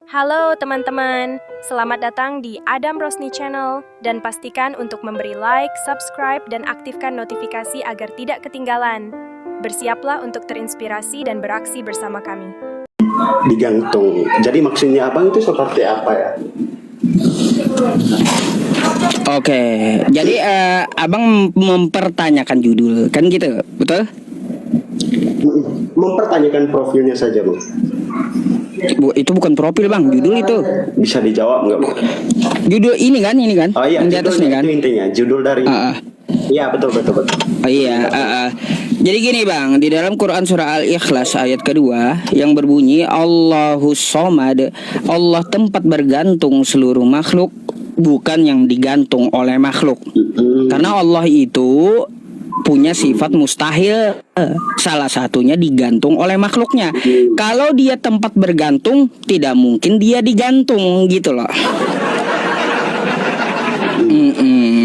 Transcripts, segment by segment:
Halo teman-teman, selamat datang di Adam Rosni Channel dan pastikan untuk memberi like, subscribe, dan aktifkan notifikasi agar tidak ketinggalan. Bersiaplah untuk terinspirasi dan beraksi bersama kami. Digantung. Jadi maksudnya abang itu seperti apa ya? Oke, jadi abang mempertanyakan judul, kan gitu, betul? Mempertanyakan profilnya saja, bang. Itu bukan profil bang, judul itu. Bisa dijawab nggak, bang? Judul ini kan, Oh iya, yang di atas nih kan. itu intinya, judul dari. Iya, betul. Oh iya. Jadi gini bang, di dalam Quran surah Al-Ikhlas ayat kedua yang berbunyi Allahus Somad, Allah tempat bergantung seluruh makhluk, bukan yang digantung oleh makhluk. Karena Allah itu punya sifat mustahil, salah satunya digantung oleh makhluknya. Kalau dia tempat bergantung, tidak mungkin dia digantung, gitu loh.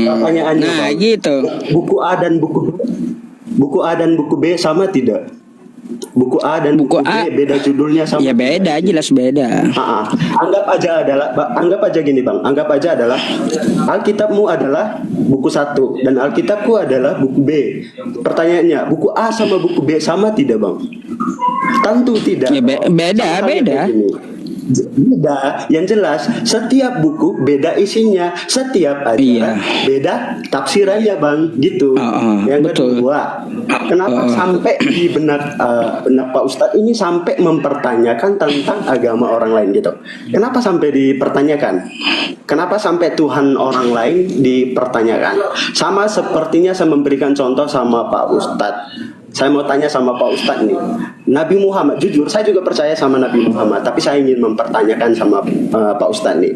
Pertanyaannya, Nah, bang, gitu. buku A dan buku B sama tidak? Buku A dan buku B beda judulnya sama? Ya beda, jelas beda. Anggap aja gini, bang. Anggap aja adalah Alkitabmu adalah buku 1 dan Alkitabku adalah buku B. Pertanyaannya, buku A sama buku B sama tidak, bang? Tentu tidak. Ya beda. Beda. Yang jelas setiap buku beda isinya, setiap ajaran beda tafsirannya, bang, gitu. Yang betul. kedua, kenapa sampai di benak Pak Ustadz ini sampai mempertanyakan tentang agama orang lain gitu? Kenapa sampai dipertanyakan? Kenapa sampai Tuhan orang lain dipertanyakan? Sama sepertinya saya memberikan contoh sama Pak Ustadz. Saya mau tanya sama Pak Ustadz nih, Nabi Muhammad, jujur saya juga percaya sama Nabi Muhammad, tapi saya ingin mempertanyakan sama Pak Ustadz nih,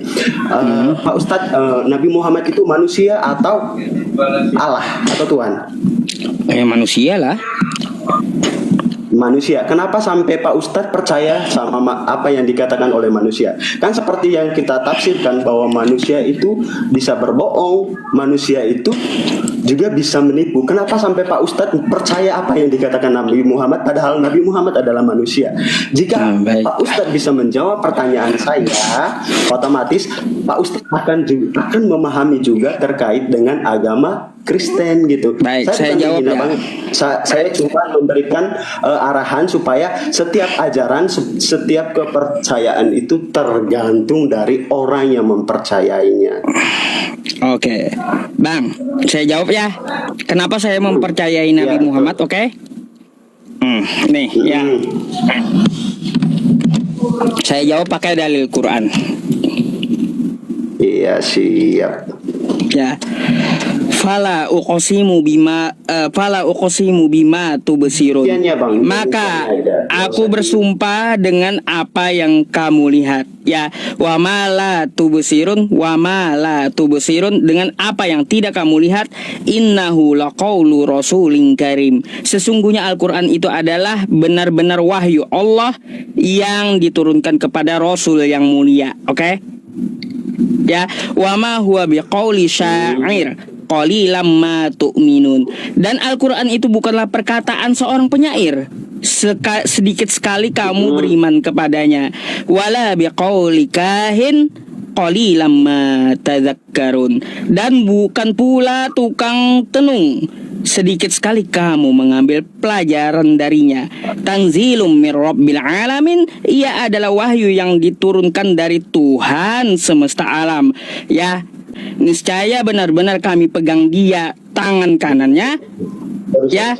Pak Ustadz, Nabi Muhammad itu manusia atau Allah atau Tuhan? Manusia lah. Manusia. Kenapa sampai Pak Ustadz percaya sama apa yang dikatakan oleh manusia? Kan seperti yang kita tafsirkan bahwa manusia itu bisa berbohong, manusia itu juga bisa menipu. Kenapa sampai Pak Ustadz percaya apa yang dikatakan Nabi Muhammad, padahal Nabi Muhammad adalah manusia? Jika Pak Ustadz bisa menjawab pertanyaan saya, otomatis Pak Ustadz akan memahami juga terkait dengan agama Kristen gitu. Baik, saya jawab ya. Saya cuma memberikan arahan supaya setiap ajaran, setiap kepercayaan itu tergantung dari orang yang mempercayainya. Oke, bang, saya jawab ya. Kenapa saya mempercayai Nabi Muhammad? Oke. Nih, ya. Saya jawab pakai dalil Quran. Iya, siap. Ya. Fala uqsimu bima tubsirun. Maka aku bersumpah dengan apa yang kamu lihat. Ya, wa ma la tubsirun dengan apa yang tidak kamu lihat. Innahu laqaulu rasulin karim. Sesungguhnya Al-Qur'an itu adalah benar-benar wahyu Allah yang diturunkan kepada Rasul yang mulia. Oke? Ya, wa ma huwa biqauli syair qalilam ma tu'minun. Dan Al-Qur'an itu bukanlah perkataan seorang penyair. Sedikit sekali kamu beriman kepadanya. Wala biqauli kahin qalilam ma tadzakkarun. Dan bukan pula tukang tenung. Sedikit sekali kamu mengambil pelajaran darinya. Tanzilum mir rabbil alamin. Ia adalah wahyu yang diturunkan dari Tuhan semesta alam. Ya, niscaya benar-benar kami pegang dia tangan kanannya. Ya.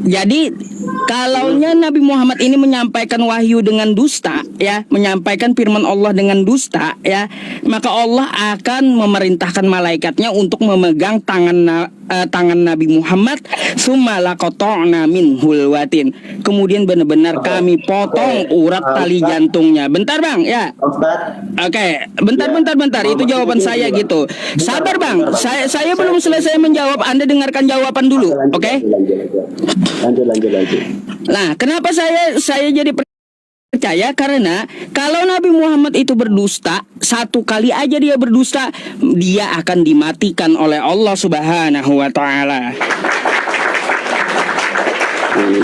Jadi kalaunya Nabi Muhammad ini menyampaikan wahyu dengan dusta, ya, menyampaikan firman Allah dengan dusta, ya, maka Allah akan memerintahkan malaikatnya untuk memegang tangan Nabi Muhammad, summa laqata'na minhul watin. Kemudian benar-benar kami potong urat tali jantungnya. Bentar bang, ya. Oke, bentar. Itu jawaban saya gitu. Sabar bang, saya belum selesai menjawab. Anda dengarkan jawaban dulu, oke? Lanjut. Nah, kenapa saya jadi percaya? Karena kalau Nabi Muhammad itu berdusta, satu kali aja dia berdusta, dia akan dimatikan oleh Allah Subhanahu wa taala.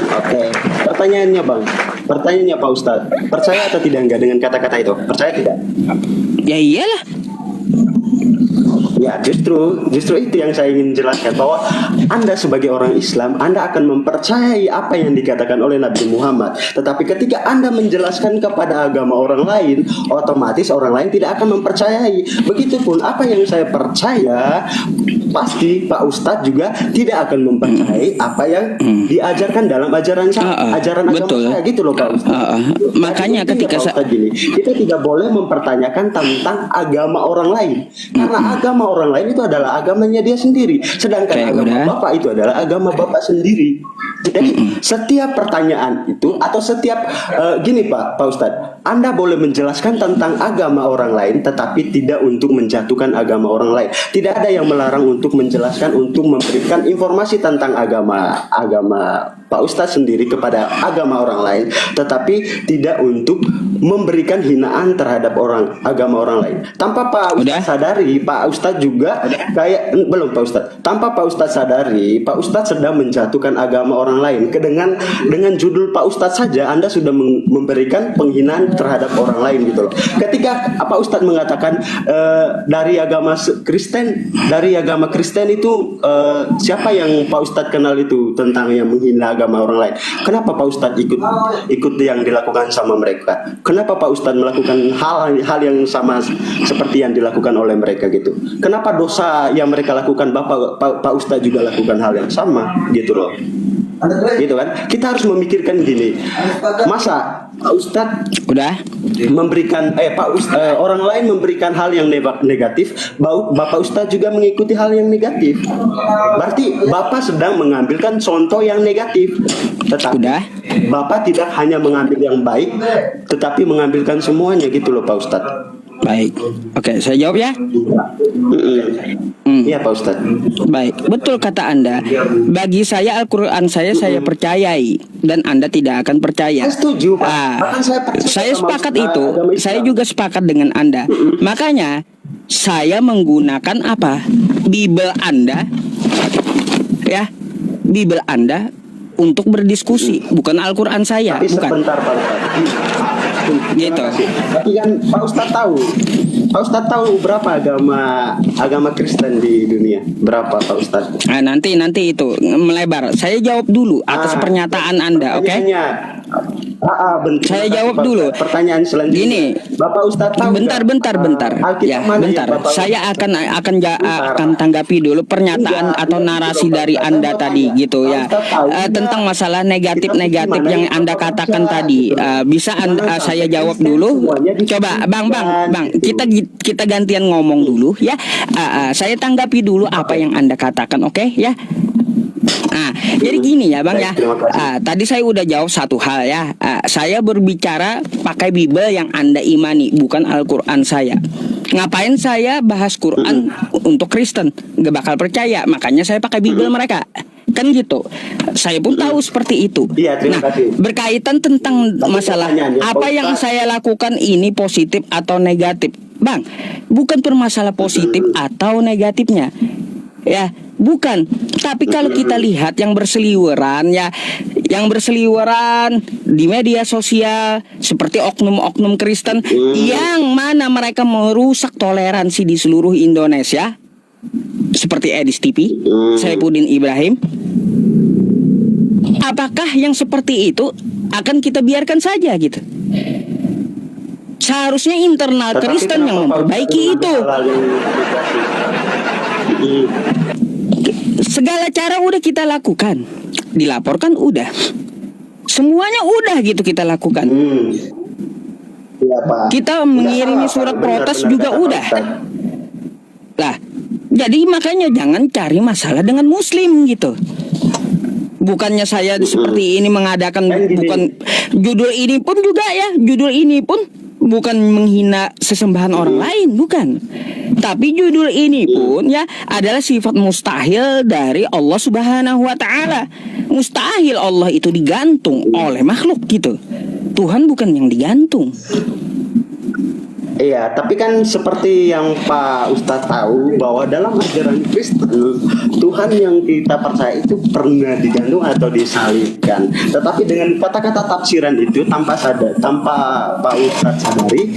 Oke. Pertanyaannya, bang, Pertanyaannya Pak Ustadz, percaya atau tidak enggak dengan kata-kata itu? Percaya tidak? Ya iyalah. Ya justru itu yang saya ingin jelaskan, bahwa Anda sebagai orang Islam, Anda akan mempercayai apa yang dikatakan oleh Nabi Muhammad. Tetapi ketika Anda menjelaskan kepada agama orang lain, otomatis orang lain tidak akan mempercayai. Begitupun apa yang saya percaya, pasti Pak Ustadz juga tidak akan mempercayai apa yang diajarkan dalam ajaran ajaran agama betul. saya, gitu loh Pak Ustadz. Makanya ketika kita tidak boleh mempertanyakan tentang agama orang lain, karena agama orang lain itu adalah agamanya dia sendiri, sedangkan agama Bapak itu adalah agama Bapak sendiri. Jadi setiap pertanyaan itu atau setiap gini Pak Ustadz, Anda boleh menjelaskan tentang agama orang lain, tetapi tidak untuk menjatuhkan agama orang lain. Tidak ada yang melarang untuk menjelaskan, untuk memberikan informasi tentang agama Pak Ustadz sendiri kepada agama orang lain, tetapi tidak untuk memberikan hinaan terhadap agama orang lain. Tanpa Pak Ustadz sadari, Pak Ustadz juga kayak belum Pak Ustadz. Tanpa Pak Ustadz sadari, Pak Ustadz sedang menjatuhkan agama orang lain. Dengan judul Pak Ustadz saja Anda sudah memberikan penghinaan terhadap orang lain, gitu loh. Ketika Pak Ustadz mengatakan dari agama Kristen itu siapa yang Pak Ustadz kenal itu tentang yang menghina agama orang lain? Kenapa Pak Ustadz ikut yang dilakukan sama mereka? Kenapa Pak Ustadz melakukan hal yang sama seperti yang dilakukan oleh mereka, gitu? Kenapa dosa yang mereka lakukan Pak Ustadz juga lakukan hal yang sama, gitu loh? Gitu kan? Kita harus memikirkan gini. Masa Pak Ustadz memberikan orang lain memberikan hal yang negatif, Bapak Ustadz juga mengikuti hal yang negatif. Berarti Bapak sedang mengambilkan contoh yang negatif. Tetapi Bapak tidak hanya mengambil yang baik, tetapi mengambilkan semuanya, gitu loh Pak Ustadz. Baik, oke, saya jawab ya. Iya Pak Ustadz. Baik, betul kata Anda. Bagi saya Al-Quran saya percayai, dan Anda tidak akan percaya. Saya setuju Pak. Saya sepakat itu. Saya juga sepakat dengan Anda. Makanya saya menggunakan apa? Bible Anda, ya, Bible Anda untuk berdiskusi, bukan Al-Quran saya. Tapi bukan. Sebentar Pak Ustadz. Gitu. Tapi kan Pak Ustadz tahu berapa agama Kristen di dunia? Berapa Pak Ustadz? Nah, nanti itu melebar. Saya jawab dulu atas pernyataan Anda, oke? Saya jawab dulu. Pertanyaan selanjutnya. Gini, Bapak Ustadz tahu. Bentar. Ya, bentar. Saya akan tanggapi dulu pernyataan atau narasi dari Anda tadi, gitu ya. Tentang masalah negatif yang Anda katakan tadi. Bisa saya jawab dulu? Coba, Bang, kita gantian ngomong dulu ya. Saya tanggapi dulu apa yang Anda katakan, oke ya? Jadi gini ya Bang ya. Tadi saya udah jawab satu hal ya. Saya berbicara pakai Bible yang Anda imani, bukan Al-Quran saya. Ngapain saya bahas Quran untuk Kristen? Gak bakal percaya. Makanya saya pakai Bible mereka. Kan gitu. Saya pun tahu seperti itu. Berkaitan tentang masalah apa yang saya lakukan ini positif atau negatif, Bang, bukan permasalah positif atau negatifnya. Ya, bukan. Tapi kalau kita lihat yang berseliweran di media sosial seperti oknum-oknum Kristen yang mana mereka merusak toleransi di seluruh Indonesia, seperti Edis TV, Saifuddin Ibrahim. Apakah yang seperti itu akan kita biarkan saja gitu? Seharusnya internal Kristen yang memperbaiki itu. Segala cara udah kita lakukan, dilaporkan udah, semuanya udah gitu kita lakukan. Ya, Pak. Kita mengirimi surat protes juga udah. Lah, jadi makanya jangan cari masalah dengan Muslim gitu. Bukannya saya seperti ini mengadakan, bukan judul ini pun juga ya, judul ini pun bukan menghina sesembahan orang lain, bukan. Tapi judul ini pun ya adalah sifat mustahil dari Allah Subhanahu wa taala. Mustahil Allah itu digantung oleh makhluk gitu. Tuhan bukan yang digantung. Iya, tapi kan seperti yang Pak Ustadz tahu bahwa dalam ajaran Kristen Tuhan yang kita percaya itu pernah digantung atau disalibkan. Tetapi dengan kata-kata tafsiran itu tanpa Pak Ustadz sadari,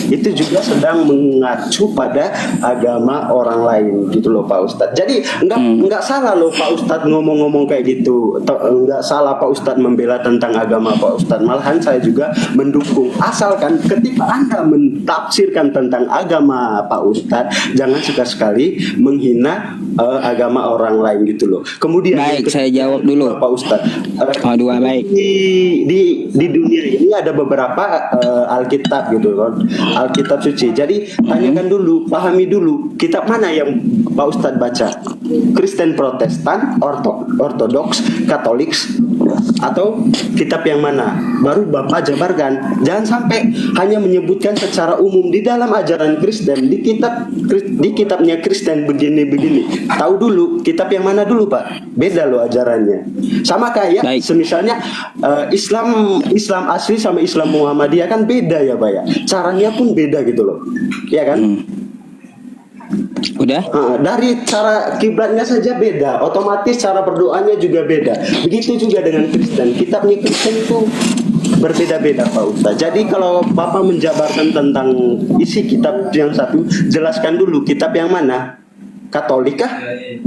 itu juga sedang mengacu pada agama orang lain gitu loh Pak Ustadz. Jadi enggak salah loh Pak Ustadz ngomong-ngomong kayak gitu. Enggak salah Pak Ustadz membela tentang agama Pak Ustadz. Malahan saya juga mendukung. Asalkan ketika Anda mentafsirkan tentang agama Pak Ustadz, jangan sekali-sekali menghina agama orang lain gitu loh. Kemudian baik, saya jawab dulu Pak Ustadz. baik. Di dunia ini ada beberapa Alkitab gitu kan. Alkitab suci. Jadi tanyakan dulu, pahami dulu kitab mana yang Pak Ustadz baca. Kristen Protestan, Ortodoks, Katolik, atau kitab yang mana? Baru Bapak jabarkan. Jangan sampai hanya menyebutkan secara umum di dalam ajaran Kristen, di kitabnya Kristen begini. Tahu dulu kitab yang mana dulu Pak. Beda loh ajarannya. Sama kayak semisalnya Islam asli sama Islam Muhammadiyah kan beda ya Pak ya. Caranya pun beda gitu loh. Iya kan? Udah? Dari cara kiblatnya saja beda, otomatis cara berdoanya juga beda. Begitu juga dengan Kristen. Kitabnya Kristen itu berbeda-beda Pak Ustaz. Jadi kalau Bapak menjabarkan tentang isi kitab yang satu, jelaskan dulu kitab yang mana? Katolik kah?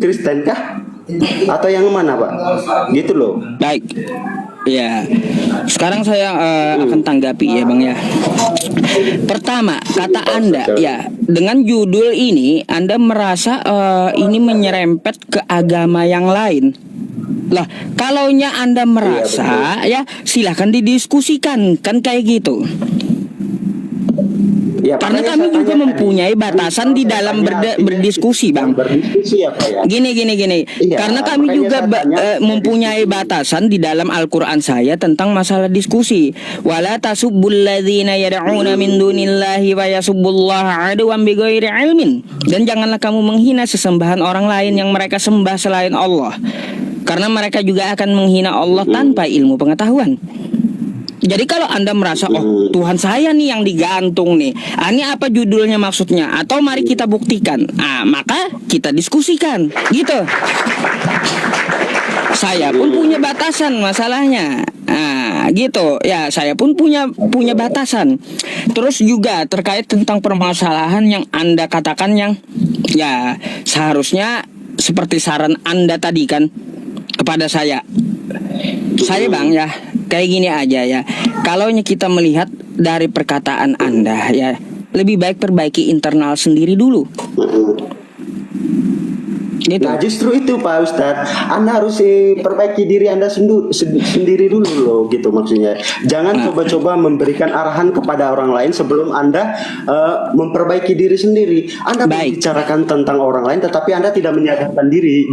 Kristen kah? Atau yang mana Pak? Gitu loh. Baik. Ya, sekarang saya akan tanggapi ya Bang ya. Pertama, kata Anda ya, dengan judul ini Anda merasa ini menyerempet ke agama yang lain. Lah, kalaunya Anda merasa ya silahkan didiskusikan, kan kayak gitu. Ya, karena kami juga mempunyai batasan di dalam berdiskusi, Bang. Berdiskusi apa ya? Gini. Ya, karena kami juga mempunyai batasan di dalam Al-Qur'an saya tentang masalah diskusi. Wala tasubbul ladzina yad'una min dunillahi wa yasubbullaha adwan bighairi ilmin. Dan janganlah kamu menghina sesembahan orang lain yang mereka sembah selain Allah. Karena mereka juga akan menghina Allah tanpa ilmu pengetahuan. Jadi kalau Anda merasa, oh Tuhan saya nih yang digantung nih, ini apa judulnya maksudnya? Atau mari kita buktikan. Maka kita diskusikan, gitu. Saya pun punya batasan masalahnya. Gitu. Ya, saya pun punya batasan. Terus juga terkait tentang permasalahan yang Anda katakan yang ya seharusnya seperti saran Anda tadi kan kepada saya. Saya Bang ya, kayak gini aja ya. Kalau kita melihat dari perkataan Anda ya, lebih baik perbaiki internal sendiri dulu. Gitu. Nah justru itu Pak Ustadz, Anda harus perbaiki diri Anda sendiri dulu loh, gitu maksudnya. Jangan coba-coba memberikan arahan kepada orang lain sebelum Anda memperbaiki diri sendiri. Anda membicarakan tentang orang lain, tetapi Anda tidak menyadarkan diri.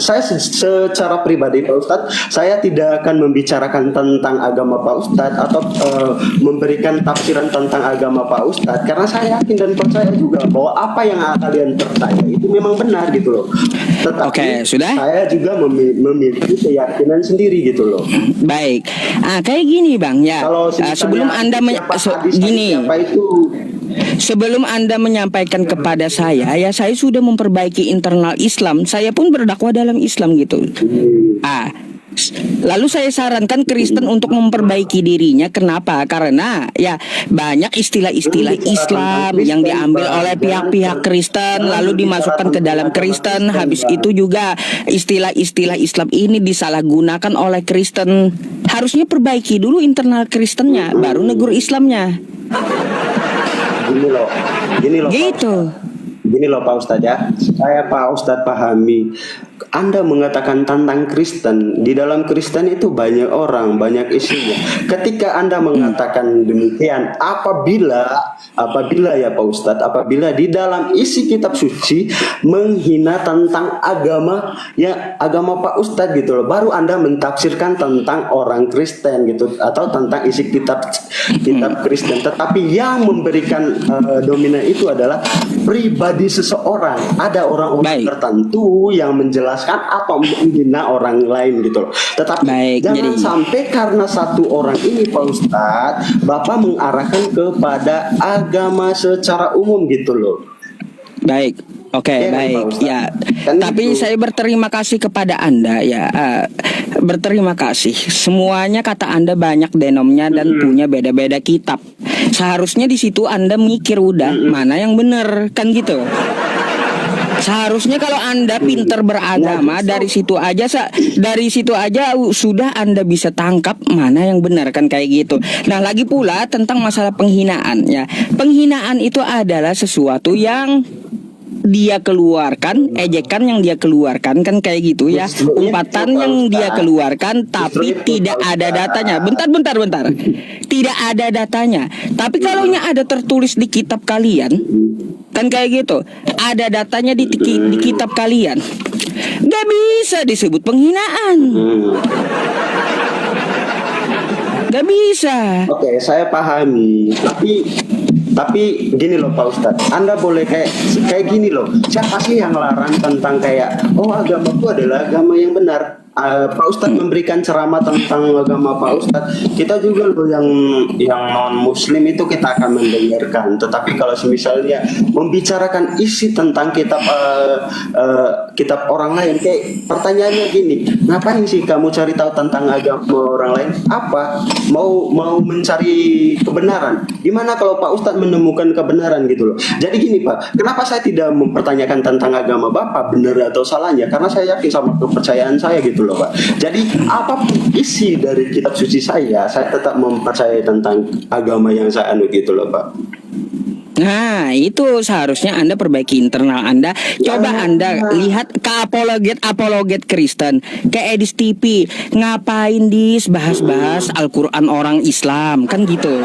Saya secara pribadi Pak Ustadz, saya tidak akan membicarakan tentang agama Pak Ustadz atau memberikan tafsiran tentang agama Pak Ustadz, karena saya yakin dan percaya juga bahwa apa yang kalian percaya itu memang benar gitu loh. Tetapi sudah? Saya juga memiliki keyakinan sendiri gitu loh. Baik. Kayak gini Bang ya. Sebelum Anda sebelum Anda menyampaikan kepada saya ya, saya sudah memperbaiki internal Islam. Saya pun berdakwah dalam Islam gitu. Lalu saya sarankan Kristen untuk memperbaiki dirinya. Kenapa? Karena ya banyak istilah-istilah Islam yang diambil oleh pihak-pihak Kristen lalu dimasukkan ke dalam Kristen. Habis itu juga istilah-istilah Islam ini disalahgunakan oleh Kristen. Harusnya perbaiki dulu internal Kristennya, baru negur Islamnya. Gini loh. Gitu. Gini loh Pak Ustadz ya, saya Pak Ustadz pahami. Anda mengatakan tentang Kristen, di dalam Kristen itu banyak orang, banyak isinya. Ketika Anda mengatakan demikian, apabila ya Pak Ustadz, apabila di dalam isi kitab suci menghina tentang agama Pak Ustadz gitu loh, baru Anda mentafsirkan tentang orang Kristen gitu, atau tentang isi kitab Kristen. Tetapi yang memberikan dominan itu adalah pribadi seseorang. Ada orang-orang tertentu yang menjelaskan apa menghina orang lain gitu loh. Tetapi jangan sampai karena satu orang ini Pak Ustadz, Bapak mengarahkan kepada agama secara umum gitu loh. Baik. Oke, Ya kan, Pak baik. Ustadz? Ya, Kan tapi gitu. saya berterima kasih kepada Anda ya. Berterima kasih. Semuanya kata Anda banyak denomnya dan punya beda-beda kitab. Seharusnya di situ Anda mikir udah mana yang benar, kan gitu. Seharusnya kalau Anda pinter beragama dari situ aja sudah Anda bisa tangkap mana yang benar, kan kayak gitu. Nah, lagi pula tentang masalah penghinaan ya. Penghinaan itu adalah sesuatu yang dia keluarkan, ejekan yang dia keluarkan, kan kayak gitu ya. Umpatan yang dia keluarkan tapi tidak ada datanya. Bentar. Tidak ada datanya. Tapi kalau ada tertulis di kitab kalian, kan kayak gitu. Ada datanya di kitab kalian. Gak bisa disebut penghinaan. Gak bisa. Oke, saya pahami. Tapi gini loh Pak Ustadz, Anda boleh kayak gini loh. Siapa sih yang larang tentang kayak agamaku adalah agama yang benar? Pak Ustadz memberikan ceramah tentang agama Pak Ustadz, kita juga loh yang non Muslim itu kita akan mendengarkan. Tetapi kalau misalnya membicarakan isi tentang kitab orang lain, kayak pertanyaannya gini, ngapain sih kamu cari tahu tentang agama orang lain? Apa? Mau mencari kebenaran? Gimana kalau Pak Ustadz menemukan kebenaran gitu loh? Jadi gini Pak, kenapa saya tidak mempertanyakan tentang agama Bapak benar atau salahnya? Karena saya yakin sama kepercayaan saya gitu loh Pak. Jadi apapun isi dari kitab suci saya tetap mempercayai tentang agama yang saya anut gitu loh Pak. Nah, itu seharusnya Anda perbaiki internal Anda. Coba Anda lihat ke apologet Kristen, ke Edis TV, ngapain bahas Al-Quran orang Islam, kan gitu.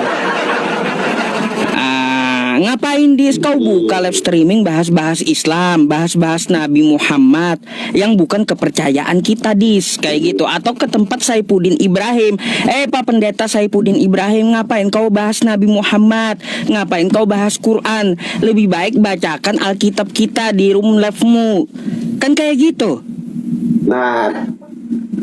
Ngapain kau buka live streaming bahas Islam, bahas Nabi Muhammad yang bukan kepercayaan kita kayak gitu. Atau ke tempat Saifuddin Ibrahim, Pak Pendeta Saifuddin Ibrahim, ngapain kau bahas Nabi Muhammad, ngapain kau bahas Quran? Lebih baik bacakan Alkitab kita di room live-mu, kan kayak gitu.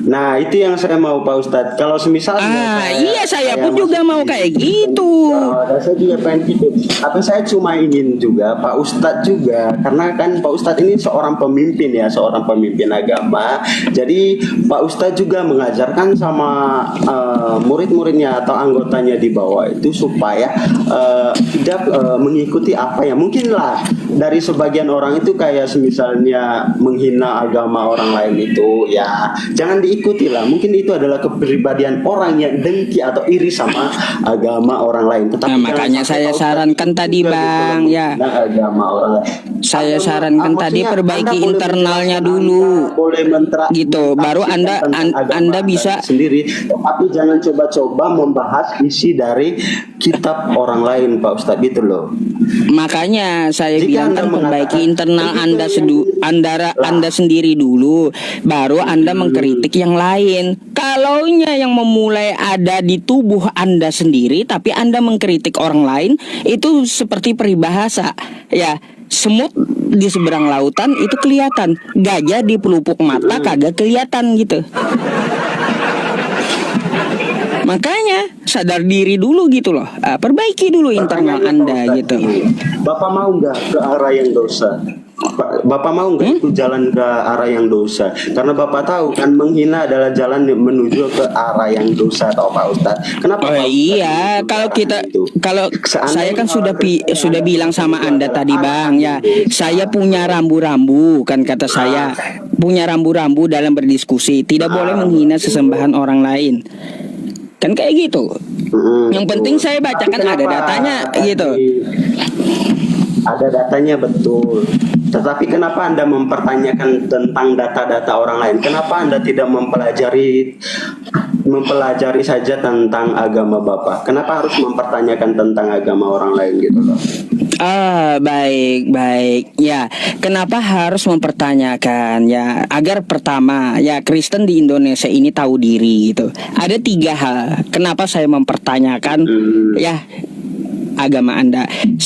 Nah itu yang saya mau Pak Ustadz. Kalau misalnya saya pun juga mau kayak gitu. Saya juga pengen gitu. Tapi saya cuma ingin juga Pak Ustadz juga, karena kan Pak Ustadz ini seorang pemimpin agama. Jadi Pak Ustadz juga mengajarkan sama murid-muridnya atau anggotanya di bawah itu supaya tidak mengikuti apa yang mungkin lah dari sebagian orang itu kayak misalnya menghina agama orang lain itu ya jangan diikuti lah. Mungkin itu adalah kepribadian orang yang dengki atau iri sama agama orang lain. Tetapi makanya saya sarankan tadi Bang ya. Agama orang lain. Saya sarankan tadi perbaiki internalnya dulu. Gitu. Baru Anda bisa sendiri. Tapi jangan coba-coba membahas isi dari kitab orang lain Pak Ustadz gitu loh. Makanya saya bilang kan perbaiki internal Anda sendiri dulu, baru Anda mengkritik yang lain. Kalaunya yang memulai ada di tubuh Anda sendiri, tapi Anda mengkritik orang lain, itu seperti peribahasa ya. Semut di seberang lautan itu kelihatan, gajah di pelupuk mata kagak kelihatan gitu. Makanya sadar diri dulu gitu loh. Perbaiki dulu internal Anda gitu. Bapak mau nggak ke arah yang dosa? Bapak mau nggak itu jalan ke arah yang dosa? Karena Bapak tahu kan menghina adalah jalan menuju ke arah yang dosa, atau Pak Ustadz. Kenapa? Iya, kalau saya kan sudah bilang sama Anda tadi Bang ya, saya punya rambu-rambu kan kata saya, punya rambu-rambu dalam berdiskusi, tidak boleh menghina sesembahan orang lain. Kan kayak gitu. Yang penting saya bacakan ada datanya gitu. Ada datanya betul. Tetapi kenapa Anda mempertanyakan tentang data-data orang lain? Kenapa Anda tidak mempelajari saja tentang agama Bapak? Kenapa harus mempertanyakan tentang agama orang lain gitu loh? Baik ya. Kenapa harus mempertanyakan ya? Agar pertama ya Kristen di Indonesia ini tahu diri gitu. Ada 3 hal kenapa saya mempertanyakan ya agama Anda. 1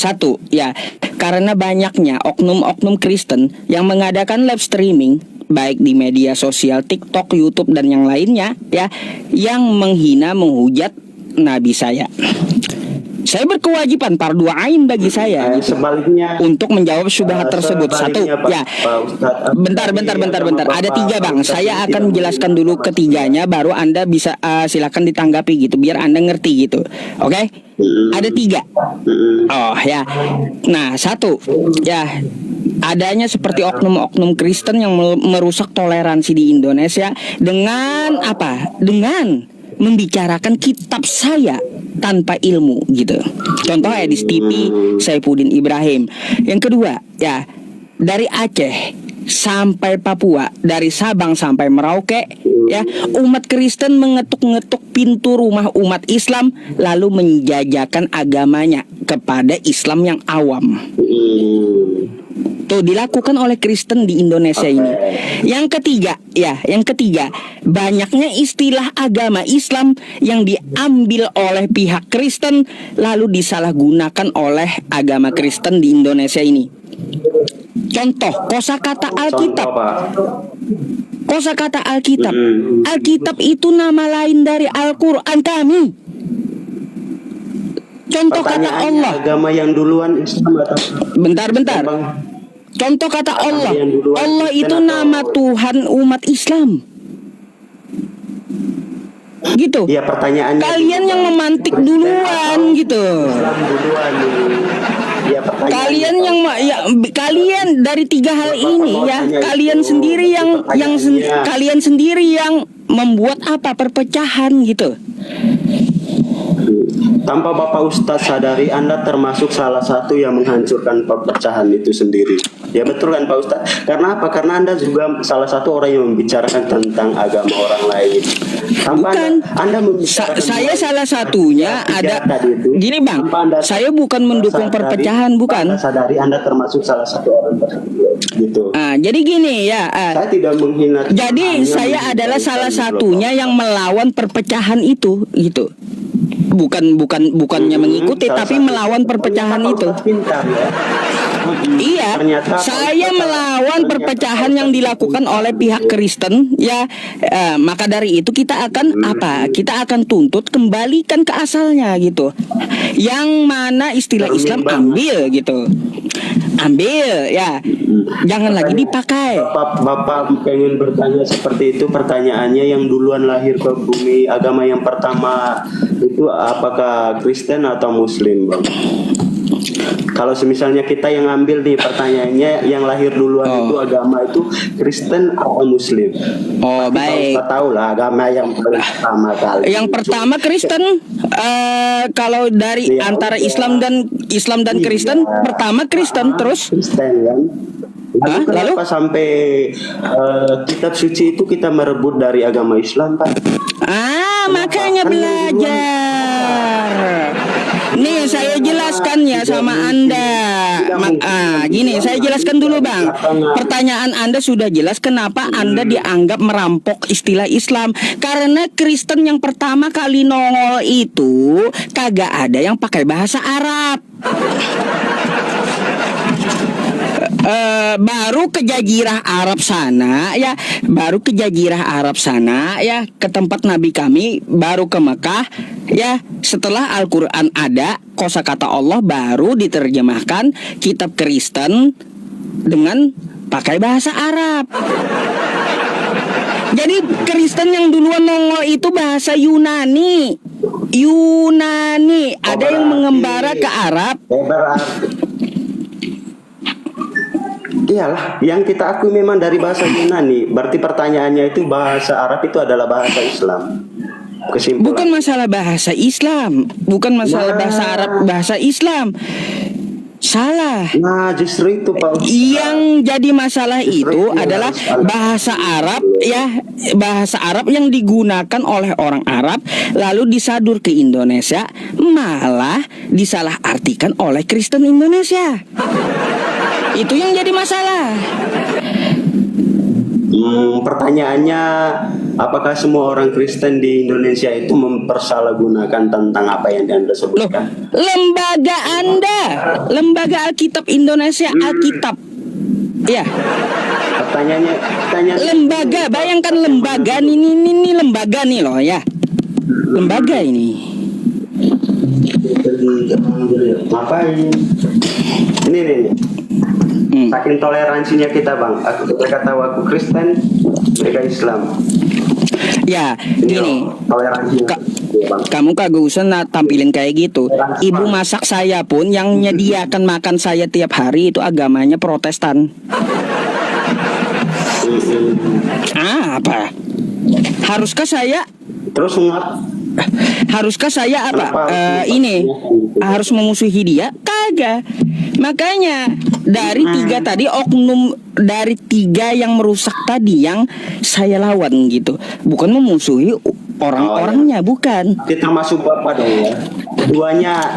ya, karena banyaknya oknum-oknum Kristen yang mengadakan live streaming baik di media sosial TikTok, YouTube dan yang lainnya ya, yang menghina, menghujat nabi saya. Saya berkewajiban fardu ain bagi saya Sebaliknya untuk menjawab syubhat tersebut. Satu, sebaliknya, Pak, ya. Pak Ustadz, Bentar. Ada tiga, Bang. Saya akan menjelaskan dulu ketiganya, baru Anda bisa silakan ditanggapi gitu, biar Anda ngerti gitu. Oke? Ada tiga. Oh ya. Nah, satu, ya, adanya seperti oknum-oknum Kristen yang merusak toleransi di Indonesia dengan apa? Dengan membicarakan kitab saya tanpa ilmu gitu. Contoh Edis TV, Saifuddin Ibrahim. Yang kedua, ya, dari Aceh sampai Papua, dari Sabang sampai Merauke, ya, umat Kristen mengetuk-ngetuk pintu rumah umat Islam lalu menjajakan agamanya kepada Islam yang awam. Tuh dilakukan oleh Kristen di Indonesia ini. Yang ketiga, banyaknya istilah agama Islam yang diambil oleh pihak Kristen lalu disalahgunakan oleh agama Kristen di Indonesia ini. Contoh, kosakata Alkitab. Kosakata Alkitab. Alkitab itu nama lain dari Al-Qur'an kami. Contoh kata Allah. Agama yang duluan Islam atau Bentar. Contoh kata Allah. Allah itu nama Tuhan umat Islam. Gitu. Ya, pertanyaannya kalian yang memantik duluan gitu. Islam duluan. Ya, Kalian yang kalian dari tiga hal ini ya, kalian sendiri yang membuat apa perpecahan gitu. Tanpa Bapak Ustadz sadari, Anda termasuk salah satu yang menghancurkan perpecahan itu sendiri. Ya betul kan Pak Ustadz? Karena apa? Karena Anda juga salah satu orang yang membicarakan tentang agama orang lain. Bukan. Anda membicarakan Saya salah satunya ada. Gini Bang, saya bukan mendukung perpecahan, bukan. Anda sadari Anda termasuk salah satu orang tersebut. Gitu. Jadi gini ya. Saya tidak menghina. Jadi saya adalah salah satunya yang melawan perpecahan itu, gitu. Bukannya mengikuti, tapi melawan perpecahan itu. Pintar, ya. Iya, saya melawan perpecahan yang dilakukan oleh pihak Kristen, ya. Maka dari itu kita akan apa? Kita akan tuntut kembalikan ke asalnya gitu. Yang mana istilah Islam ambil gitu. Ambil ya. Jangan lagi dipakai. Bapak pengen bertanya seperti itu, pertanyaannya yang duluan lahir ke bumi, agama yang pertama itu apakah Kristen atau Muslim, Bang? Kalau misalnya kita yang ambil nih pertanyaannya, yang lahir duluan itu agama itu Kristen atau Muslim? Baik. Kita tahu lah agama yang pertama kali. Yang pertama Kristen. Kalau dari antara Islam dan Kristen, pertama Kristen, terus Kristen kan. Lalu kenapa sampai kitab suci itu kita merebut dari agama Islam, Pak? Makanya belajar. Nih saya jelaskan ya sama Anda. Gini, saya jelaskan dulu Bang. Pertanyaan Anda sudah jelas kenapa Anda dianggap merampok istilah Islam. Karena Kristen yang pertama kali nongol itu kagak ada yang pakai bahasa Arab. Baru ke Jazirah Arab sana ya, ke tempat Nabi kami, baru ke Mekah ya. Setelah Al-Quran ada, kosakata Allah baru diterjemahkan kitab Kristen dengan pakai bahasa Arab. Jadi Kristen yang duluan nongol itu bahasa Yunani. Ada yang mengembara ke Arab. Iyalah, yang kita akui memang dari bahasa Yunani. Berarti pertanyaannya itu bahasa Arab itu adalah bahasa Islam. Kesimpulan. Bukan masalah bahasa Islam, bukan masalah bahasa Arab, bahasa Islam. Salah. Nah, justru itu Pak. Yang jadi masalah itu adalah bahasa Arab ya, bahasa Arab yang digunakan oleh orang Arab lalu disadur ke Indonesia, malah disalahartikan oleh Kristen Indonesia. Itu yang jadi masalah. Pertanyaannya, apakah semua orang Kristen di Indonesia itu mempersalahgunakan tentang apa yang Anda sebutkan? Lembaga Alkitab Indonesia, Alkitab. Ya. Pertanyaannya lembaga, bayangkan lembaga ini lembaga nih loh ya. Lembaga ini. Ngapain? Ini nih. Saking toleransinya kita bang. Mereka tahu aku Kristen, mereka Islam. Ya, Ini gini. loh, toleransinya. Iya, Bang. Kamu kagak usah tampilin kayak gitu. Ibu masak saya pun yang nyediakan makan saya tiap hari itu agamanya Protestan. Apa? Haruskah saya Terus Haruskah saya apa? Kenapa harus Ini harus memusuhi dia? Kagak. Makanya dari tiga tadi dari tiga yang merusak tadi yang saya lawan gitu. Bukan memusuhi orang-orangnya, bukan. kita masuk Bapak dong ya.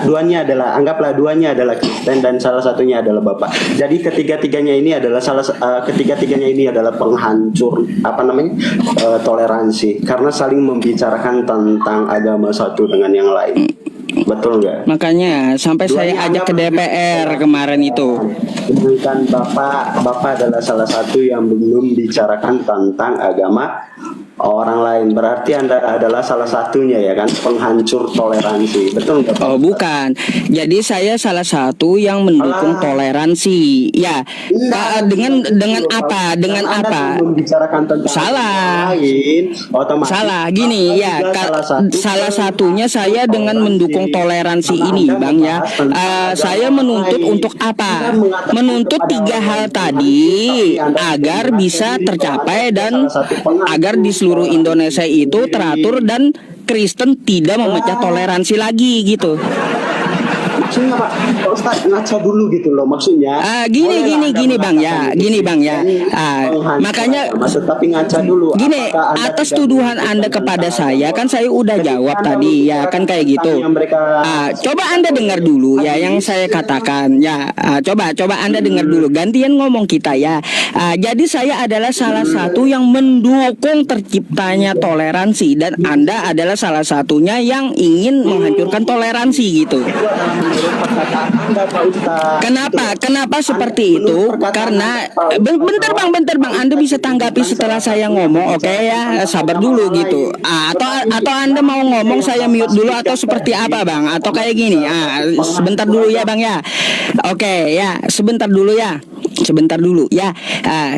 Duanya adalah, anggaplah duanya adalah Kristen dan salah satunya adalah Bapak. Jadi ketiga-tiganya ini adalah penghancur toleransi karena saling membicarakan tentang agama satu dengan yang lain. Betul nggak? Makanya sampai saya ajak ke DPR kemarin itu. Sedangkan Bapak adalah salah satu yang membicarakan tentang agama orang lain. Berarti Anda adalah salah satunya ya kan, penghancur toleransi. Betul nggak? Oh bukan. Jadi saya salah satu yang mendukung toleransi. Ya. Dengan apa? Dengan Anda apa? Membicarakan tentang Salah. lain, otomatis Salah. Gini ya. Salah satunya saya dengan mendukung toleransi ini, Bang ya. Saya menuntut untuk apa? Menuntut tiga hal tadi agar bisa tercapai dan agar di seluruh Indonesia itu teratur dan Kristen tidak memecah toleransi lagi gitu. Maksudnya Pak Ustadz ngaca dulu gitu loh maksudnya. Gini Bang ya. Makanya tapi ngaca dulu. Gini, atas tuduhan Anda kepada saya kan saya udah jawab tadi ya kan kayak gitu. Coba Anda dengar dulu ya yang saya katakan ya. Coba Anda dengar dulu. Gantian ngomong kita ya. Jadi saya adalah salah satu yang mendukung terciptanya toleransi dan Anda adalah salah satunya yang ingin menghancurkan toleransi gitu. Kenapa seperti itu? Karena bentar bang, Anda bisa tanggapi setelah saya ngomong, oke ya? Sabar dulu gitu. Atau Anda mau ngomong saya mute dulu atau seperti apa bang? Atau kayak gini? Sebentar dulu ya bang ya. Oke ya, sebentar dulu ya.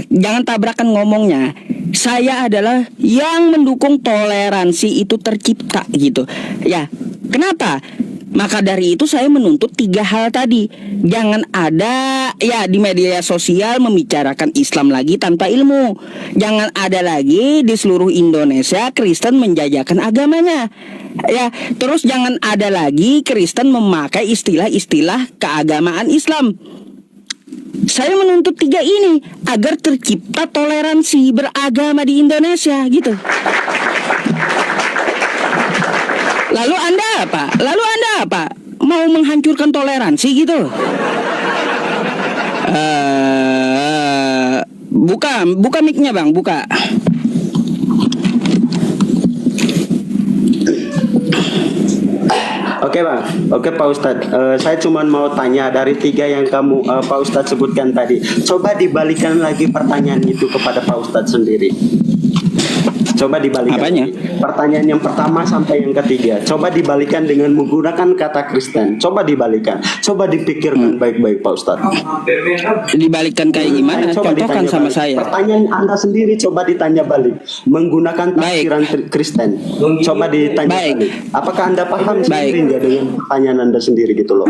Jangan tabrakan ngomongnya. Saya adalah yang mendukung toleransi itu tercipta gitu. Ya, kenapa? Maka dari itu saya menuntut tiga hal tadi. Jangan ada ya di media sosial membicarakan Islam lagi tanpa ilmu. Jangan ada lagi di seluruh Indonesia Kristen menjajakan agamanya. Ya, terus jangan ada lagi Kristen memakai istilah-istilah keagamaan Islam. Saya menuntut tiga ini agar tercipta toleransi beragama di Indonesia gitu. Lalu Anda apa? Mau menghancurkan toleransi gitu? Buka mic-nya bang, buka. Oke bang, oke Pak Ustadz. Saya cuma mau tanya dari tiga yang kamu Pak Ustadz sebutkan tadi. Coba dibalikan lagi pertanyaan itu kepada Pak Ustadz sendiri. Coba dibalikan. Apanya? Pertanyaan yang pertama sampai yang ketiga. Coba dibalikan dengan menggunakan kata Kristen. Coba dibalikan. Coba dipikirkan baik-baik Pak Ustadz. Dibalikan kayak gimana? Coba Contohkan sama balik. saya. Pertanyaan Anda sendiri coba ditanya balik. Menggunakan tafsiran Kristen. Coba ditanya balik. Apakah Anda paham sendiri nggak dengan pertanyaan Anda sendiri gitu loh?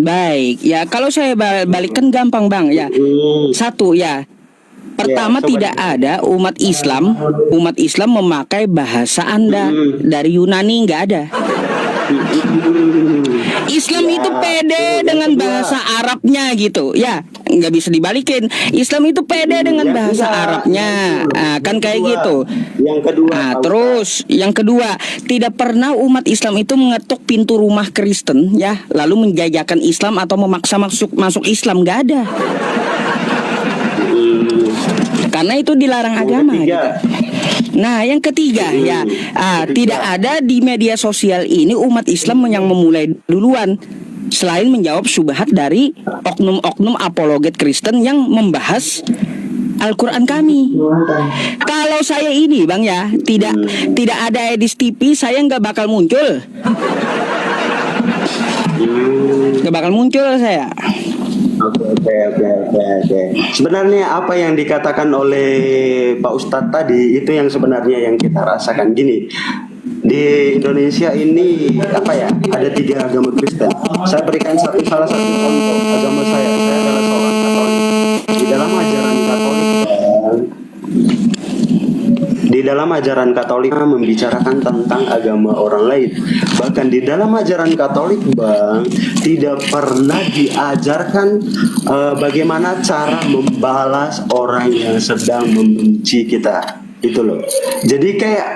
Baik, ya kalau saya balikkan gampang bang ya. Satu ya. Pertama tidak ada umat Islam memakai bahasa Anda dari Yunani, nggak ada. Islam itu pede dengan bahasa Arabnya gitu ya, nggak bisa dibalikin. Islam itu pede dengan bahasa Arabnya, kan kayak gitu. Yang kedua, terus yang kedua, tidak pernah umat Islam itu mengetuk pintu rumah Kristen ya, lalu menjajakan Islam atau memaksa masuk Islam, nggak ada. Karena itu dilarang agama gitu. Nah yang ketiga ya, tidak ada di media sosial ini umat Islam yang memulai duluan, selain menjawab syubhat dari oknum-oknum apologet Kristen yang membahas Al-Quran kami. Kalau saya ini bang ya, tidak ada edis TV, saya nggak bakal muncul. Gak bakal muncul saya. Oke. Sebenarnya apa yang dikatakan oleh Pak Ustadz tadi itu yang sebenarnya yang kita rasakan gini. Di Indonesia ini apa ya? Ada 3 agama Kristen. Saya berikan salah satu contoh agama saya. Saya adalah seorang Katolik. Di dalam ajaran Katolik membicarakan tentang agama orang lain. Bahkan di dalam ajaran Katolik, Bang, tidak pernah diajarkan bagaimana cara membalas orang yang sedang membenci kita. Itu loh. Jadi kayak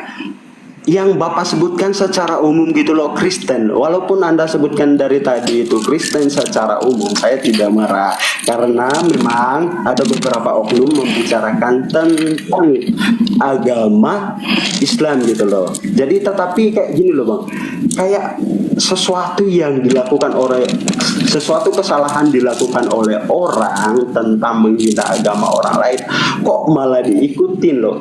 yang Bapak sebutkan secara umum gitu loh, Kristen. Walaupun Anda sebutkan dari tadi itu Kristen secara umum, saya tidak marah. Karena memang ada beberapa oknum membicarakan tentang agama Islam gitu loh. Jadi tetapi kayak gini loh Bang, kayak sesuatu yang dilakukan oleh sesuatu kesalahan dilakukan oleh orang tentang menghina agama orang lain, kok malah diikutin loh.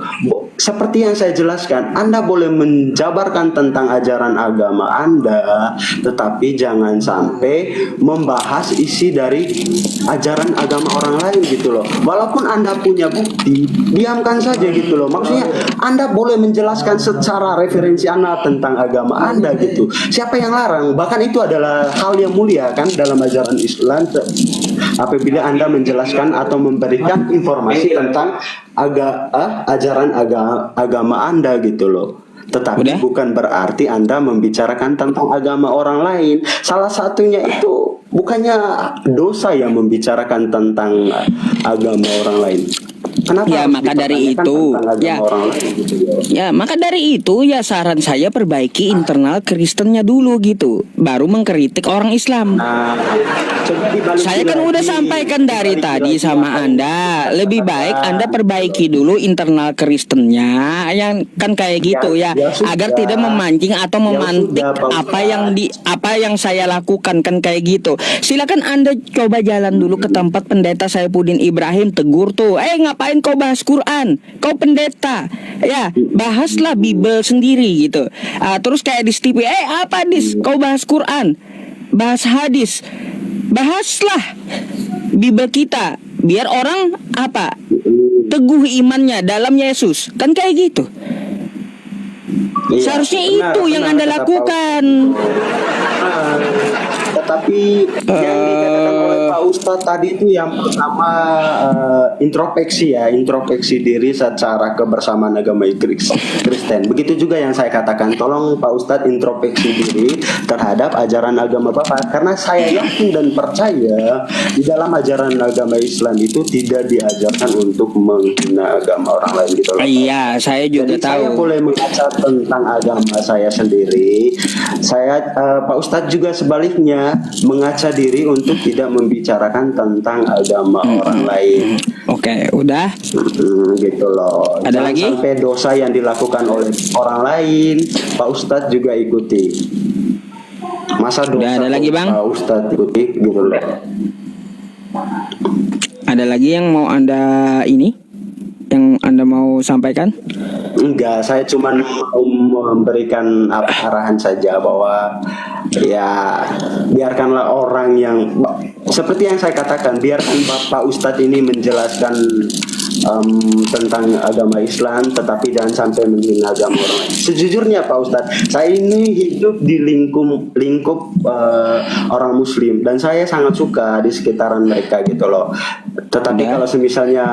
Seperti yang saya jelaskan, Anda boleh menjabarkan tentang ajaran agama Anda, tetapi jangan sampai membahas isi dari ajaran agama orang lain gitu loh. Walaupun Anda punya bukti, diamkan saja gitu loh. Maksudnya Anda boleh menjelaskan secara referensi Anda tentang agama Anda gitu. Siapa yang larang? Bahkan itu adalah hal yang mulia kan dalam ajaran Islam. Apabila Anda menjelaskan atau memberikan informasi tentang ajaran agama Anda gitu loh. Tetapi bukan berarti Anda membicarakan tentang agama orang lain. Salah satunya itu bukannya dosa yang membicarakan tentang agama orang lain. Kenapa Ya maka dari itu maka dari itu ya saran saya perbaiki internal Kristennya dulu gitu, baru mengkritik orang Islam. Saya kan udah sampaikan dari tadi sama Anda, lebih baik Anda perbaiki dulu internal Kristennya yang kan kayak gitu ya, agar tidak memancing atau memantik apa yang saya lakukan kan kayak gitu. Silakan Anda coba jalan dulu ke tempat pendeta Saifuddin Ibrahim, tegur tuh, ngapain kau bahas Quran? Kau pendeta, ya bahaslah Bible sendiri gitu. Terus kayak di TV, apa dis? Kau bahas Quran, bahas hadis, bahaslah Bible kita, biar orang apa? Teguh imannya dalam Yesus, kan kayak gitu. Seharusnya itu yang Anda lakukan. Tetapi yang dikatakan oleh Pak Ustadz tadi itu yang pertama introspeksi diri secara kebersamaan agama Kristen. Begitu juga yang saya katakan, tolong Pak Ustadz introspeksi diri terhadap ajaran agama Bapak, karena saya yakin dan percaya di dalam ajaran agama Islam itu tidak diajarkan untuk menghina agama orang lain gitu loh. Iya, saya juga jadi tahu. Saya boleh mengaca tentang agama saya sendiri. Pak Ustadz juga sebaliknya mengaca diri untuk tidak membicarakan tentang agama orang lain. Oke, udah. Gitu loh. Ada Jangan lagi? sampai dosa yang dilakukan oleh orang lain, Pak Ustadz juga ikuti. Masa dosa Udah, ada lagi, Bang? Pak Ustadz ikuti gitu loh. Ada lagi yang mau Anda yang Anda mau sampaikan? Enggak, saya cuma mau memberikan arahan saja bahwa ya biarkanlah orang yang seperti yang saya katakan, biarkan Bapak Ustadz ini menjelaskan tentang agama Islam, tetapi jangan sampai menghina agama orang lain. Sejujurnya Pak Ustadz, saya ini hidup di lingkup orang Muslim dan saya sangat suka di sekitaran mereka gitu loh. Tetapi kalau misalnya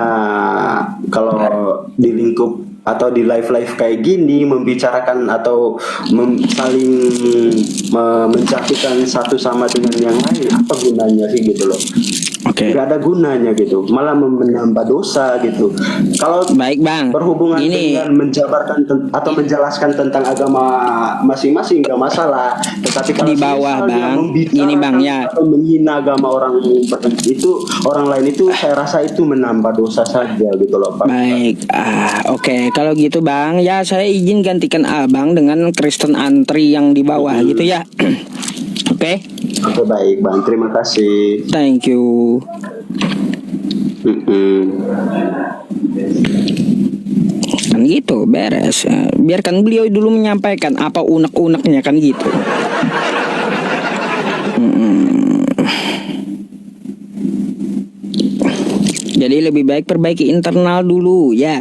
di lingkup atau di live kayak gini membicarakan atau saling menjatuhkan satu sama dengan yang lain, apa gunanya sih gitu loh. Gak ada gunanya gitu, malah menambah dosa gitu. Kalau baik Bang, berhubungan dengan menjabarkan atau menjelaskan tentang agama masing-masing gak masalah. Tetapi kalau di bawah Bang, ini Bang ya, atau menghina agama orang lain itu saya rasa itu menambah dosa saja gitu loh Pak. Baik, oke. Kalau gitu Bang, ya saya izin gantikan Abang dengan Kristen antri yang di bawah gitu ya. Oke. Oke, baik Bang, terima kasih. Thank you. Kan gitu, beres. Biarkan beliau dulu menyampaikan apa unek-uneknya kan gitu. Jadi lebih baik perbaiki internal dulu ya.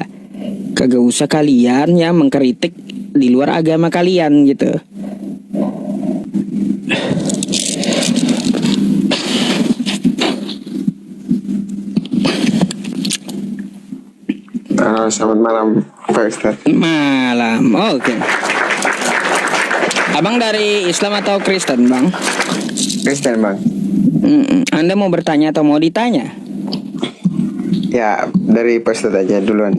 Kagak usah kalian ya mengkritik di luar agama kalian gitu. Halo, selamat malam Pak Ustadz. Malam, oke. Abang dari Islam atau Kristen, Bang? Kristen Bang. Anda mau bertanya atau mau ditanya? Ya, dari Pak Ustadz aja duluan.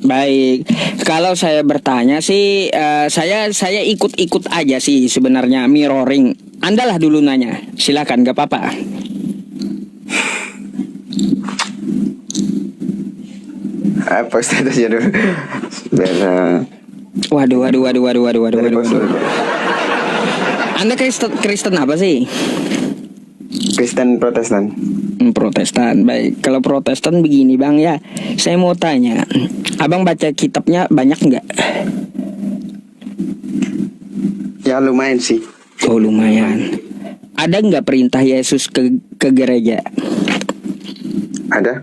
Baik. Kalau saya bertanya sih, saya ikut-ikut aja sih sebenarnya, mirroring. Andalah dulu nanya, silakan, gak apa-apa. Pak Ustadz aja dulu. Waduh. Dari Pak Ustadz. Anda Kristen apa sih? Kristen Protestan. Protestan, baik. Kalau Protestan begini bang ya, saya mau tanya, abang baca kitabnya banyak nggak? Ya lumayan sih. Oh lumayan. Ada nggak perintah Yesus ke gereja? Ada.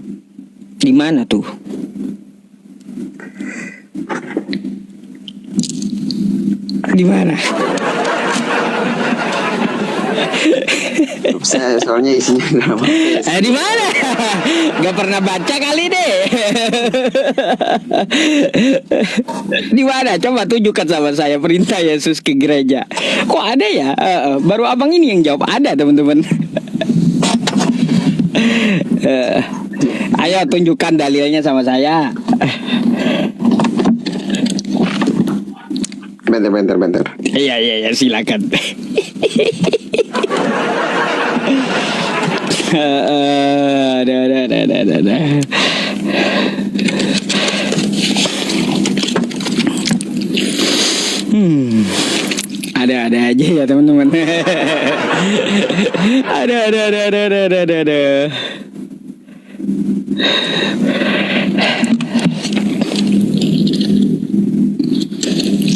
Di mana tuh? Di mana? Saya soalnya isinya drama. Di mana? Gak pernah baca kali deh. Di mana? Coba tunjukkan sama saya perintah Yesus ke gereja. Kok ada ya? Baru abang ini yang jawab ada teman-teman. Ayo tunjukkan dalilnya sama saya. Bentar. Iya silakan. Ada. Ada aja ya teman-teman. Ada.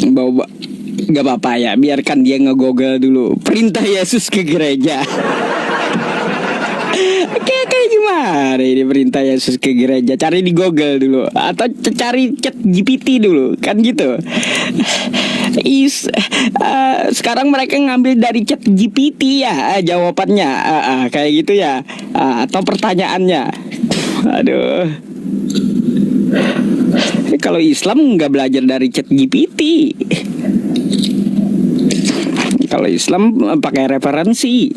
Bawa gak apa-apa ya, biarkan dia nge-google dulu perintah Yesus ke gereja. Kayak gimana ini perintah Yesus ke gereja? Cari di Google dulu atau cari chat GPT dulu, kan gitu. Sekarang mereka ngambil dari chat GPT ya jawabannya, kayak gitu ya, atau pertanyaannya. Aduh. Kalau Islam nggak belajar dari chat GPT. Kalau Islam pakai referensi.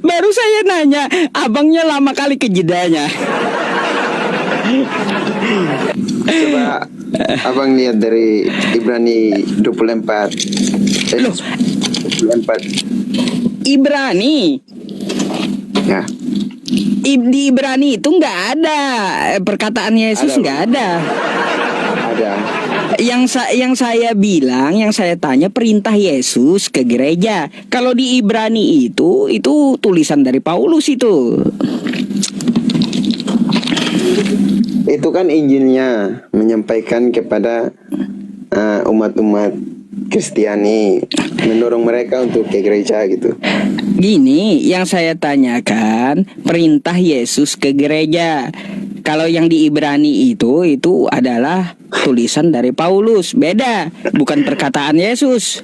Baru saya nanya, abangnya lama kali kejedanya. Coba abang lihat dari Ibrani 24. Loh. 24. Ibrani. Ya. Di Ibrani itu nggak ada perkataan Yesus, nggak ada. Ada. Yang saya bilang, yang saya tanya perintah Yesus ke gereja. Kalau di Ibrani itu tulisan dari Paulus itu. Itu kan Injilnya menyampaikan kepada umat-umat Kristiani, mendorong mereka untuk ke gereja gitu. Gini, yang saya tanyakan perintah Yesus ke gereja. Kalau yang di Ibrani itu adalah tulisan dari Paulus, beda, bukan perkataan Yesus.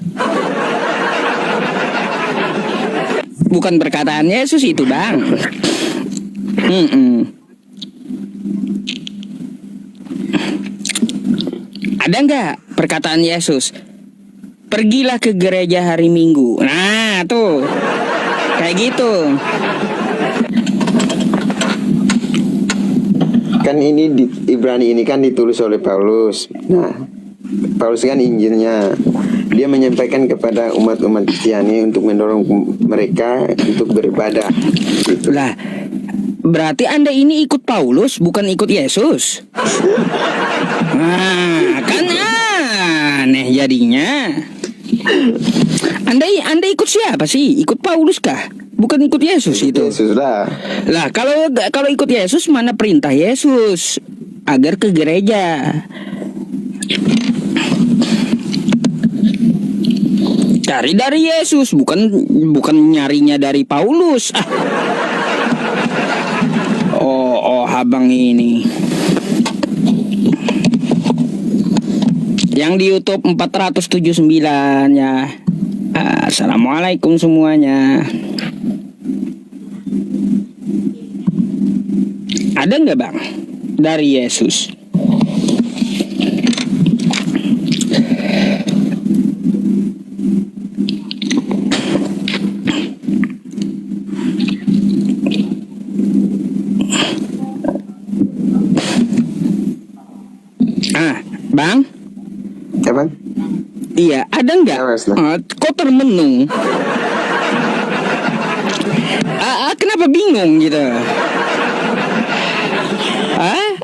Bukan perkataan Yesus itu, Bang. Ada nggak perkataan Yesus? Pergilah ke gereja hari Minggu. Nah, tuh. Kayak gitu. Kan ini di Ibrani ini kan ditulis oleh Paulus. Nah, Paulus kan Injilnya. Dia menyampaikan kepada umat-umat Kristiani untuk mendorong mereka untuk beribadah. Gitu. Lah, berarti Anda ini ikut Paulus, bukan ikut Yesus. Nah, kan aneh jadinya. Anda ikut siapa sih? Ikut Paulus kah? Bukan ikut Yesus itu. Yesus lah. Lah, kalau ikut Yesus, mana perintah Yesus agar ke gereja? Dari Yesus, bukan nyarinya dari Paulus. Oh, abang ini. Yang di YouTube 479 ya. Assalamualaikum semuanya. Ada nggak bang dari Yesus? Bang? Ya bang? Iya, ada nggak? Kok termenung? Kenapa bingung gitu?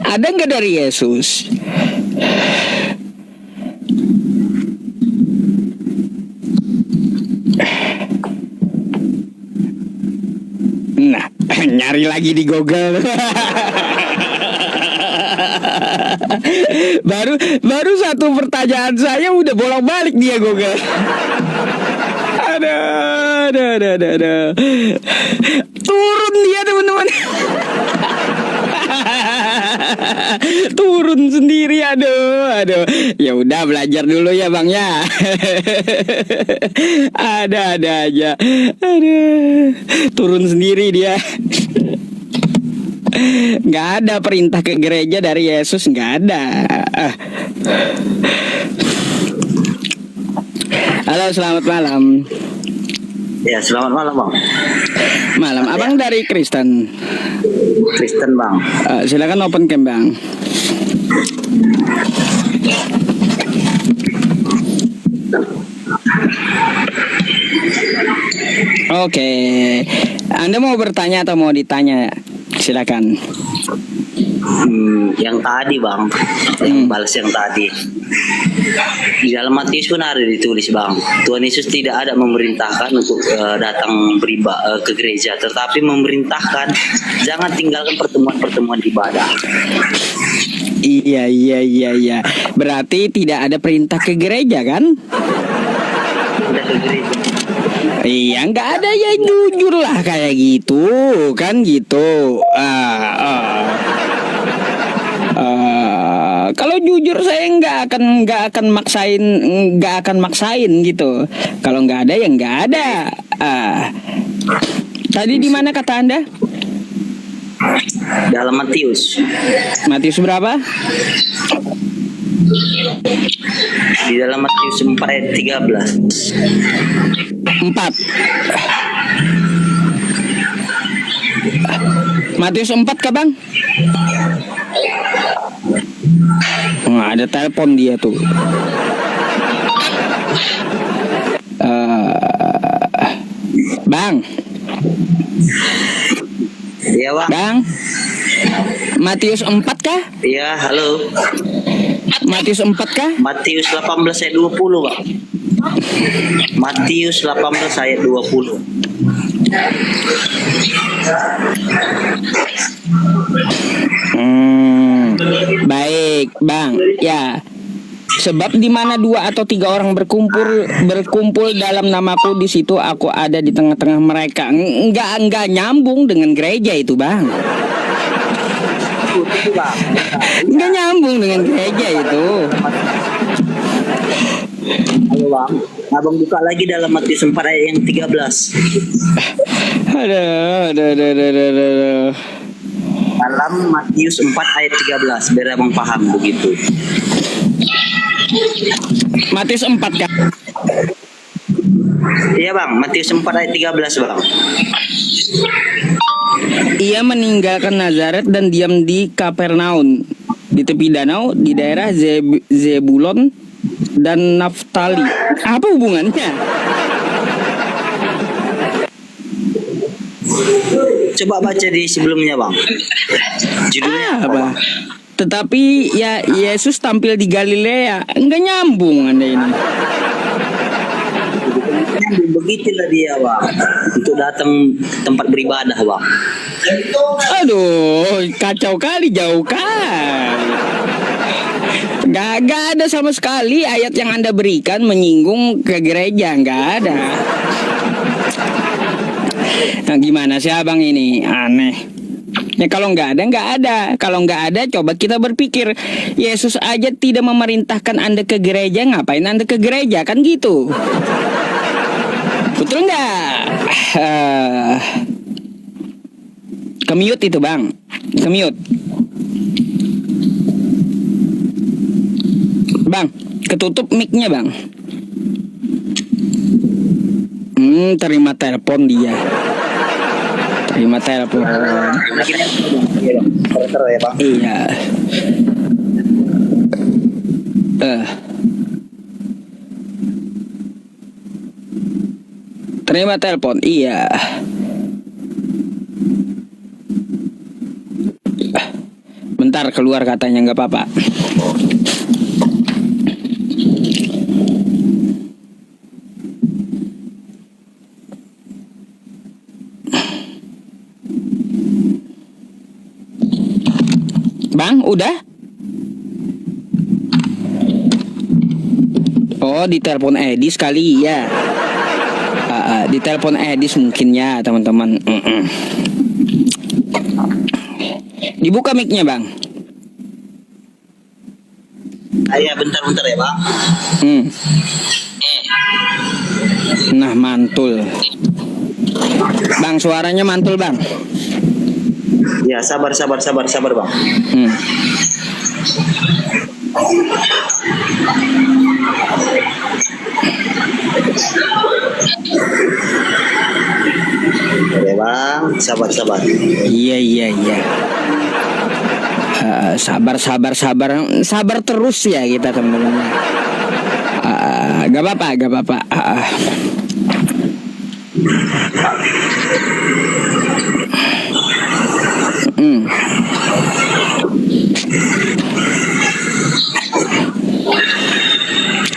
Ada nggak dari Yesus? Nah, nyari lagi di Google. baru satu pertanyaan saya udah bolak-balik dia Google. Ada. Turun dia teman-teman. Turun sendiri, aduh. Ya udah belajar dulu ya bang ya. Ada aja. Turun sendiri dia. Nggak ada perintah ke gereja dari Yesus, nggak ada. Halo, selamat malam. Ya, selamat malam bang. Malam, abang dari Kristen Bang. Silakan open cam bang. Oke, Anda mau bertanya atau mau ditanya? Silakan. Yang tadi bang, yang balas yang tadi. Di dalam Matius pun ada ditulis bang, Tuhan Yesus tidak ada memerintahkan untuk datang ke gereja, tetapi memerintahkan jangan tinggalkan pertemuan-pertemuan ibadah. Iya. Berarti tidak ada perintah ke gereja kan? Tidak ke gereja. Iya, nggak ada ya, jujur lah kayak gitu kan gitu. Kalau jujur saya nggak akan maksain gitu. Kalau nggak ada ya nggak ada. Tadi di mana kata Anda? Dalam Matius. Matius berapa? Di dalam Matius 4 ayat 13. 4. Matius 4 kah bang? Ada telepon dia tuh. Bang. Iya bang. Bang. Matius 4 kah? Iya, halo. Matius 4 kah? Matius 18 ayat 20 bang. Matius 18 ayat 20. Baik bang, ya. Sebab di mana 2 atau 3 orang berkumpul dalam namaku, di situ aku ada di tengah-tengah mereka. Enggak nyambung dengan gereja itu bang. Enggak nyambung dengan gereja itu. Ayo bang, abang buka lagi dalam Matius 4 ayat yang 13. Aduh. Dalam Matius 4 ayat 13, biar abang paham begitu. Matius 4 kan? Iya bang, Matius 4 ayat 13 bang. Ia meninggalkan Nazaret dan diam di Kapernaum, di tepi danau, di daerah Zebulon dan Naftali. Apa hubungannya? Coba baca di sebelumnya bang. Judulnya apa? Tetapi ya Yesus tampil di Galilea. Enggak nyambung Anda ini. Begitulah dia bang, untuk datang tempat beribadah bang. Aduh, kacau kali, jauh kali. Gak ada sama sekali ayat yang Anda berikan menyinggung ke gereja, nggak ada. Nah, gimana sih abang ini? Aneh. Ya kalau nggak ada, nggak ada. Kalau nggak ada, coba kita berpikir. Yesus aja tidak memerintahkan Anda ke gereja, ngapain Anda ke gereja? Kan gitu. Betul nggak? Kemute itu bang. Kemute. Bang, ketutup mic-nya bang. Terima telepon dia. Terima telepon. Ya, Bang. Iya. Terima telepon. Iya. Bentar keluar katanya, nggak apa-apa. Bang, udah? Oh, ditelepon Edis kali ya. Ditelepon Edis mungkin ya, teman-teman. Dibuka mic-nya, Bang. Iya, bentar-bentar ya, Bang. Nah, mantul. Bang, suaranya mantul, Bang. Ya, sabar, Bang. Oke, Bang, sabar. Iya. Sabar terus ya kita, teman-teman. Gak apa-apa.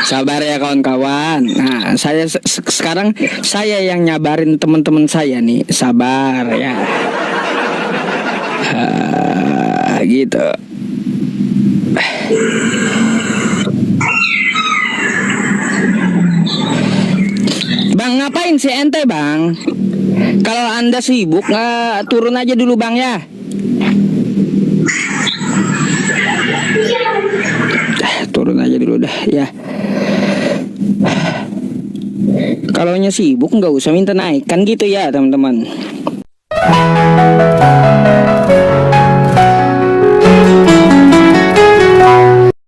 Sabar ya kawan-kawan. Nah, sekarang saya yang nyabarin teman-teman saya nih. Sabar ya. Gitu. Bang, ngapain sih ente, Bang? Kalau Anda sibuk, turun aja dulu, Bang ya. Turun aja dulu dah ya. Kalau sibuk nggak usah minta naik kan gitu ya, teman-teman.